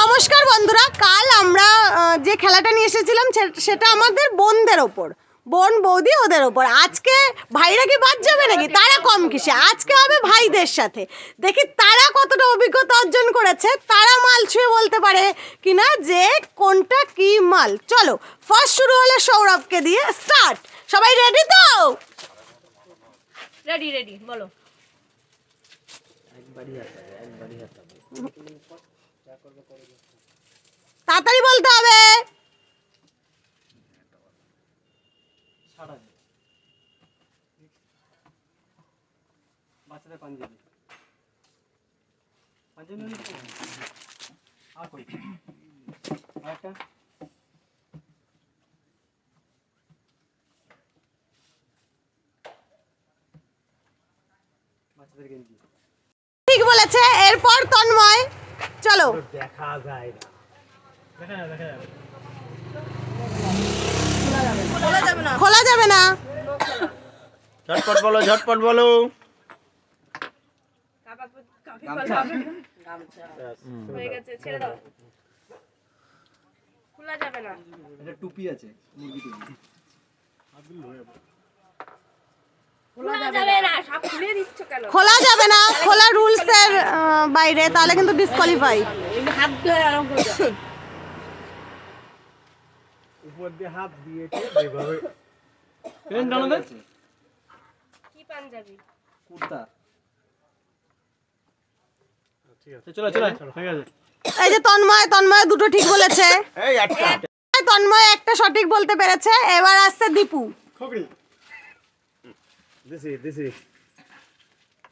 নমস্কার বন্ধুরা, কাল আমরা যে খেলাটা নিয়ে এসেছিলাম সেটা আমাদের বোনদের ওপর, বোন বৌদি ওদের ওপর। আজকে ভাইরা কি বাদ যাবে নাকি? তারা কম কিসে, আজকে হবে ভাইদের সাথে। দেখি তারা কতটা অভিজ্ঞতা অর্জন করেছে, তারা মাল ছুঁয়ে বলতে পারে কিনা যে কোনটা কি মাল। চলো, ফার্স্ট শুরু হলো সৌরভকে দিয়ে। স্টার্ট। সবাই রেডি তো? রেডি রেডি বলো। তাড়াতাড়ি বলতে হবে। বাচ্চাদের পাঞ্জাবি পাঞ্জাবি আর কই আরেকটা বাচ্চাদের গেঞ্জি। ঠিক বলেছে। এরপর তন্ময়, চলো। দেখা যায় না, দেখা যাবে খোলা যাবে না। ঝটপট বলো, ঝটপট বলো। হয়ে গেছে, ছেড়ে দাও। খোলা যাবে না। এটা টুপি আছে, মুরগি টুপি। খোলা যাবে না, সব খুলে দিচ্ছ কেন? খোলা যাবে না, খোলা রুলস এর বাইরে, তাহলে কিন্তু ডিসকোয়ালিফাই। হাত ধরে আরাম করে দাও। উপর দিয়ে হাত দিয়েছে এইভাবে। পেন টানো দে। কি পাঞ্জাবি? কুর্তা। ঠিক আছে, চলো চলো হয়ে গেছে। এই যে তন্ময় দুটো ঠিক বলেছে। এই একটা তন্ময় একটা সঠিক বলতে পেরেছে। এবার আসছে দীপু। খোকরি দিছি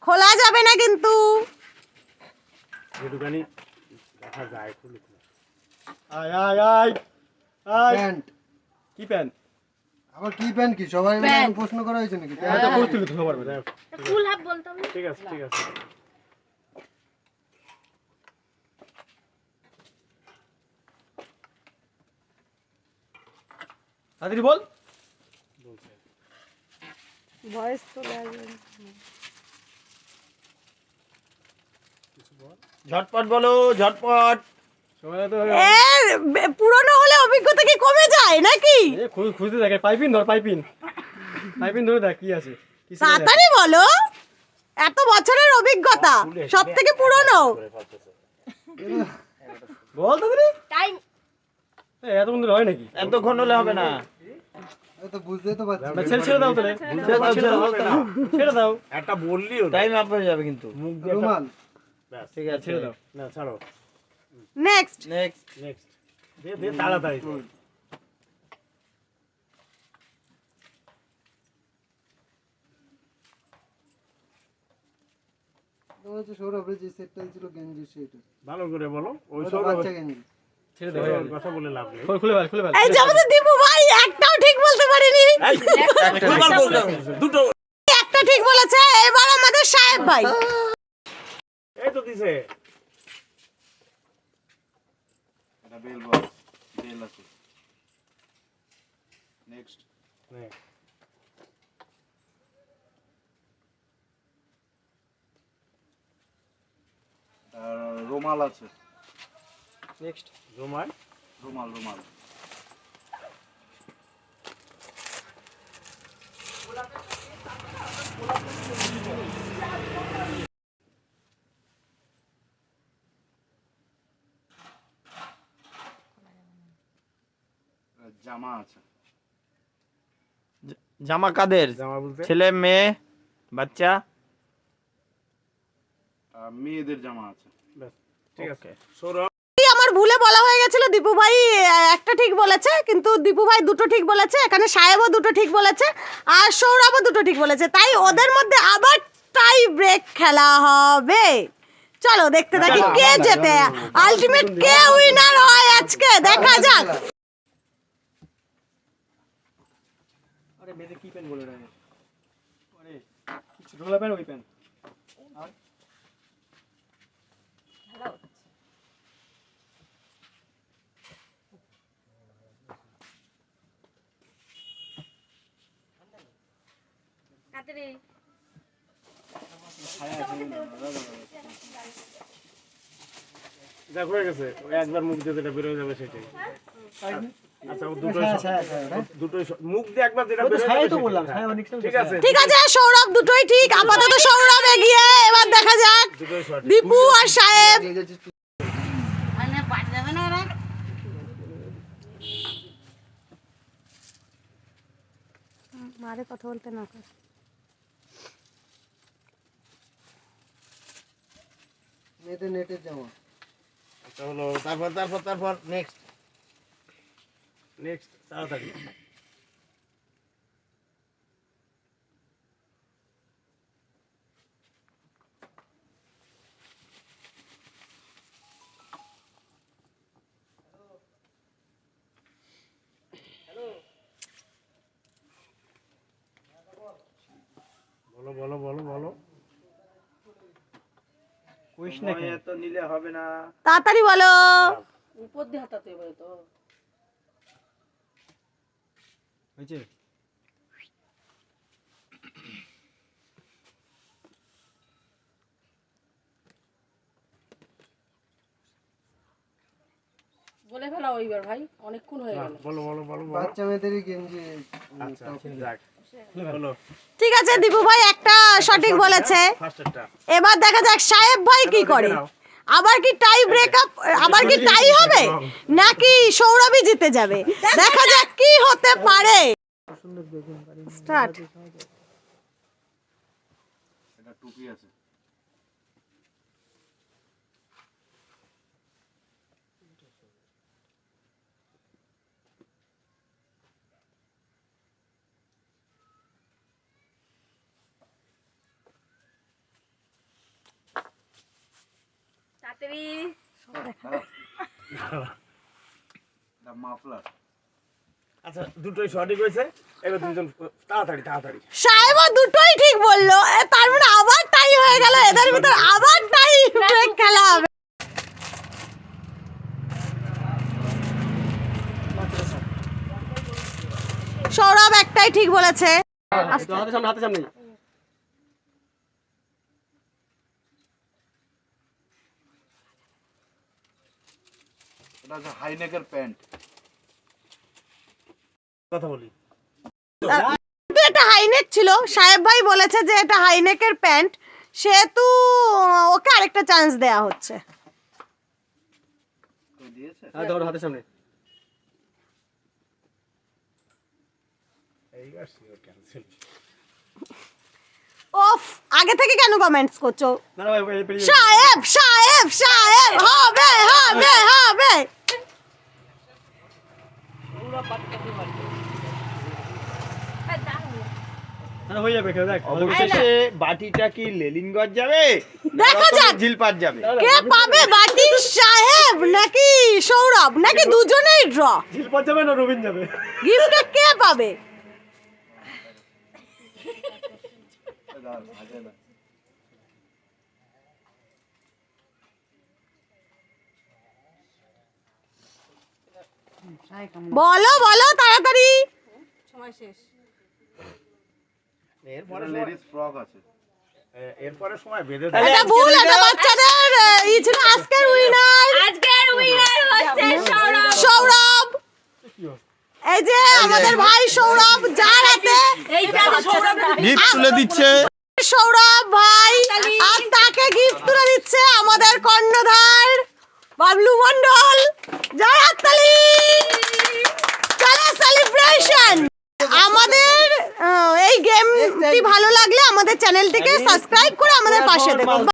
খোলা যাবে না কিন্তু। একটুখানি দেখা যায় খুলে আয় আয় আয় আয়। প্যান্ট কি প্যান্ট? আবার কি প্যান্ট? কি সবাই প্যান্ট। প্রশ্ন করা হয়েছে নাকি? এটা করছিল তো সবার মধ্যে। ফুল হাফ বলতে হবে। ঠিক আছে ঠিক আছে। তাড়াতাড়ি বল। ভয়েস তো ঝটপট বলো, ঝটপট। সময় তো পুরনো হলে অভিজ্ঞতা কি কমে যায় নাকি? খুঁজতে থাকে। পাইপিন ধর, পাইপিন ধরে দেখ কি আছে। তাড়াতাড়ি বলো। এত বছরের অভিজ্ঞতা, সব থেকে পুরনো। বল তাড়াতাড়ি। টাইম। এত বন্ধু হয় নাকি? এতক্ষণ হলে হবে না। তো বুঝতে তো পারছি। না, ছেড়ে দাও তাহলে। ছেড়ে দাও। একটা বললিও টাইম আপ হয়ে যাবে কিন্তু। রুমাল। ঠিক আছে, ছেড়ে দাও। না ছাড়ো। নেক্সট। নেক্সট। দে তাড়াতাড়ি। তো হচ্ছে সৌরভের যে সেটটা ছিল গেঞ্জি সেটা। ভালো করে বলো। ওই ওটা বাচ্চা গেঞ্জি। ছেড়ে দাও। কথা বলে লাভ নেই। খুলে ফেল। এই যে আমাদের দীপু ভাই একটাও ঠিক বলতে পারেনি। দুটো একটা ঠিক বলেছে। এবার আমাদের সাহেব ভাই। এই তো দিছে। এটা বেল বক্স, বেল আছে। নেক্সট রুমাল আছে। নেক্সট রুমাল। রুমাল জামা আছে। জামা কাদের? জামা বলতে ছেলে, মেয়ে, বাচ্চা? মেয়েদের জামা আছে। ঠিক আছে। আমার ভুলে বলা হয়ে গেছিল। দীপু ভাই একটা ঠিক বলেছে, কিন্তু দীপু ভাই দুটো ঠিক বলেছে। এখানে সাহেবও দুটো ঠিক বলেছে, আর সৌরভও দুটো ঠিক বলেছে। তাই ওদের মধ্যে আবার টাই ব্রেক খেলা হবে। চলো দেখতে থাকি কে জেতে, আলটিমেট কে উইনার হয় আজকে, দেখা যাক। আরে মেয়েদের কি পেন বলে রে? আরে কিছু ঢোলা পেন, ওই পেন। আর তাড়াতাড়ি। দেখ হয়ে গেছে ওই একবার মুখ দিয়ে যেটা বের হয়ে যাবে সেটাই আচ্ছা ও দুটোই দুটোই মুখ দিয়ে একবার যেটা বের হয়ে যাবে তো বললাম ঠিক আছে ঠিক আছে সৌরভ দুটোই ঠিক আপাতত সৌরভ এগিয়ে এবার দেখা যাক দুটোই সঠিক দীপু আর সাহেব মারে কথা বলতে না কর মেয়েদের নেটের জামা আচ্ছা হলো তারপর নেক্সট নেক্সট তাড়াতাড়ি বলো বলো বলো বলো কুইশ না এত নিলে হবে না তাড়াতাড়ি বলো উপর দিয়ে হাতাতে হবে তো হয়েছে বলে ফেলাও এইবার ভাই অনেকক্ষণ হয়ে গেল বলো বলো বলো বলো বাচ্চা মেয়েদেরই গেঞ্জি আচ্ছা যাক বলো ঠিক আছে দীপু ভাই একটা সঠিক বলেছে ফার্স্টটা এবার দেখা যাক সাহেব ভাই কি করে আবার কি টাই ব্রেকআপ আবার কি টাই হবে নাকি সৌরভই জিতে যাবে দেখা যাক কি হতে পারে স্টার্ট এটা টুপি আছে তাড়াতাড়ি এটা মাফলার আচ্ছা দুটোই সঠিক হয়েছে এবার দুজন তাড়াতাড়ি তাড়াতাড়ি সাহেবও দুটোই ঠিক বললো তার মানে আবার টাই হয়ে গেল এদের ভিতর আবার টাই ব্রেক খেলা হবে সৌরভ একটাই ঠিক বলেছে হাতে সামনে হাতে সামনে এটা হচ্ছে হাইনেকের প্যান্ট কথা বলি কিন্তু এটা হাইনেক ছিল সাহেব ভাই বলেছে যে এটা হাইনেকের প্যান্ট সেহেতু ওকে আরেকটা চান্স দেয়া হচ্ছে কেউ দিয়েছে ধরো হাতে সামনে এইবার শিওর ক্যান্সেল ওফ আগে থেকে কেন কমেন্টস করছো না না ভাই পেরিয়ে সাহেব সাহেব সাহেব হবে হবে হবে না হয়ে যাবে কেউ দেখ অবশেষে বাটিটা কি লেলিনগঞ্জ যাবে দেখা যাক ঝিলপাট যাবে কে পাবে বাটি সাহেব নাকি সৌরভ নাকি দুজনেই ড্র ঝিলপথ যাবে না রবিন যাবে গিফটটা কে পাবে বলো বলো তাড়াতাড়ি সময় শেষ এরপরে লেডিস ফ্রক আছে এরপরে সময় বেঁধে এটা ভুল এটা বাচ্চাদের ই ছিল আজকের উইনার আজকের উইনার হচ্ছে সৌরভ সৌরভ এই যে আমাদের ভাই সৌরভ যার হাতে এইটা সৌরভ গিফট তুলে দিচ্ছে সৌরভ ভাই আর তাকে গিফট তুলে দিচ্ছে আমাদের কর্ণধার বাবলু মন্ডল জয় হাততালি চলো সেলিব্রেশন আমাদের এই গেমটি ভালো লাগলে আমাদের চ্যানেলটিকে সাবস্ক্রাইব করে আমাদের পাশে দেখো